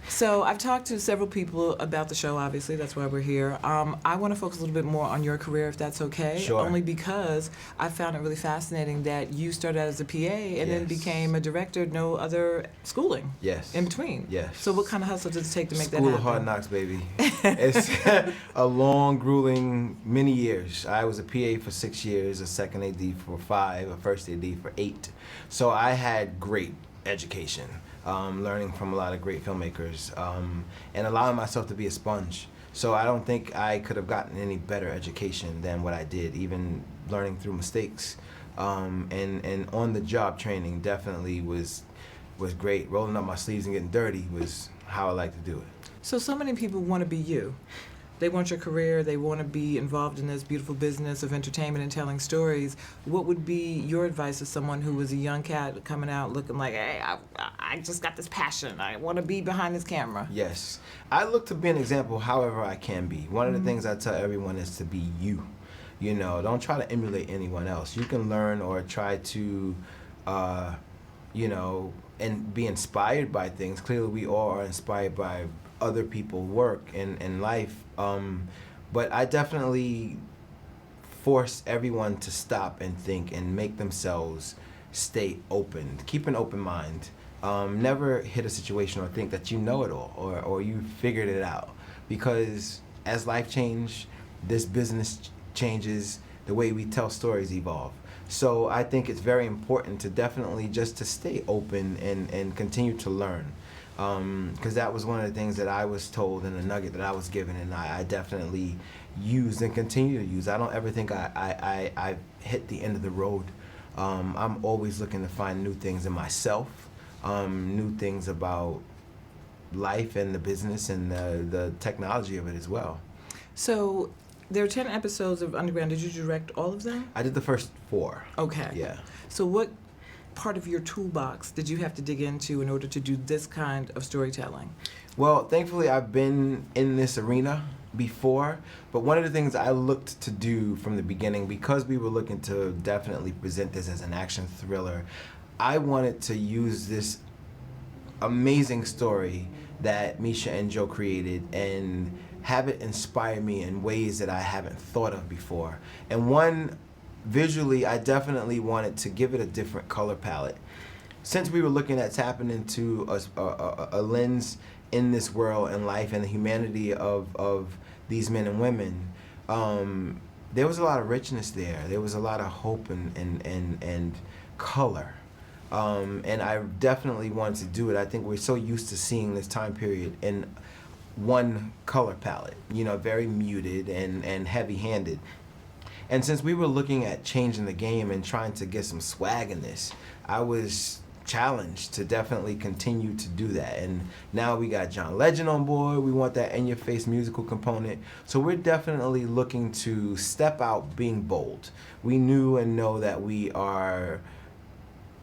So I've talked to several people about the show, obviously, that's why we're here. I want to focus a little bit more on your career, if that's okay. Sure. Only because I found it really fascinating that you started out as a PA and then became a director, no other schooling in between. Yes. So what kind of hustle does it take to make that happen? School of Hard Knocks, baby. It's a long, grueling, many years. I was a PA for 6 years, a second AD for 5, a first AD for 8. So I had great education. Learning from a lot of great filmmakers, and allowing myself to be a sponge. So I don't think I could have gotten any better education than what I did, even learning through mistakes. And on-the-job training definitely was great. Rolling up my sleeves and getting dirty was how I like to do it. So many people want to be you. They want your career, they want to be involved in this beautiful business of entertainment and telling stories. What would be your advice to someone who was a young cat coming out looking like, hey, I just got this passion, I want to be behind this camera? Yes. I look to be an example however I can be. One of the things I tell everyone is to be you. You know, don't try to emulate anyone else. You can learn or try to, you know, and be inspired by things. Clearly we all are inspired by other people's work in life, but I definitely force everyone to stop and think and make themselves stay open, keep an open mind. Never hit a situation or think that you know it all or you figured it out, because as life changes, this business changes, the way we tell stories evolve. So I think it's very important to definitely just to stay open and continue to learn. Because that was one of the things that I was told and a nugget that I was given, and I definitely use and continue to use. I don't ever think I hit the end of the road. I'm always looking to find new things in myself, new things about life and the business and the technology of it as well. So there are 10 episodes of Underground. Did you direct all of them? I did the first 4. Okay. Yeah. So what part of your toolbox did you have to dig into in order to do this kind of storytelling? Well, thankfully I've been in this arena before, but one of the things I looked to do from the beginning, because we were looking to definitely present this as an action thriller, I wanted to use this amazing story that Misha and Joe created and have it inspire me in ways that I haven't thought of before. And one, visually, I definitely wanted to give it a different color palette. Since we were looking at tapping into a lens in this world and life and the humanity of these men and women, there was a lot of richness there. There was a lot of hope and color. And I definitely wanted to do it. I think we're so used to seeing this time period in one color palette, you know, very muted and heavy-handed. And since we were looking at changing the game and trying to get some swag in this, I was challenged to definitely continue to do that. And now we got John Legend on board. We want that in-your-face musical component. So we're definitely looking to step out being bold. We knew and know that we are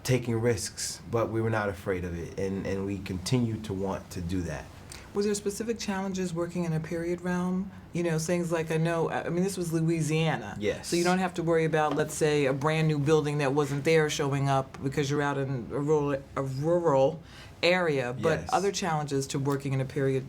taking risks, but we were not afraid of it. And we continue to want to do that. Were there specific challenges working in a period realm? You know, things like, I mean, this was Louisiana. Yes. So you don't have to worry about, let's say, a brand new building that wasn't there showing up because you're out in a rural area. But Yes. other challenges to working in a period.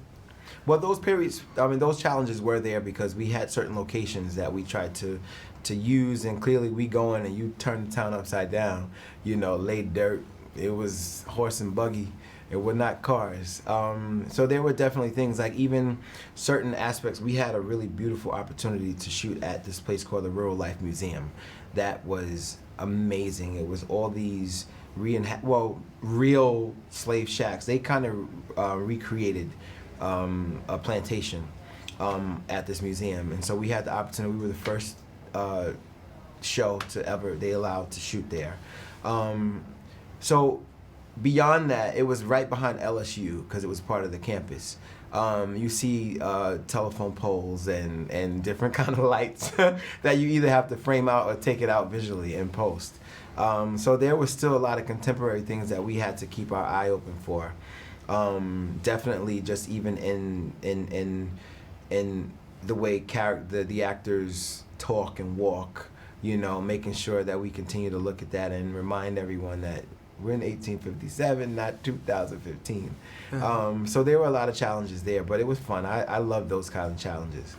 Well, those periods, I mean, those challenges were there because we had certain locations that we tried to use, and clearly we go in and you turn the town upside down, you know, laid dirt. It was horse and buggy. It were not cars. So there were definitely things like even certain aspects. We had a really beautiful opportunity to shoot at this place called the Rural Life Museum. That was amazing. It was all these real slave shacks. They kind of recreated a plantation at this museum. And so we had the opportunity. We were the first show they allowed to shoot there. So beyond that, it was right behind LSU because it was part of the campus. You see telephone poles and different kind of lights that you either have to frame out or take it out visually in post. So there was still a lot of contemporary things that we had to keep our eye open for. Definitely just even in the way the actors talk and walk, you know, making sure that we continue to look at that and remind everyone that We're in 1857, not 2015. Uh-huh. So there were a lot of challenges there, but it was fun. I love those kind of challenges.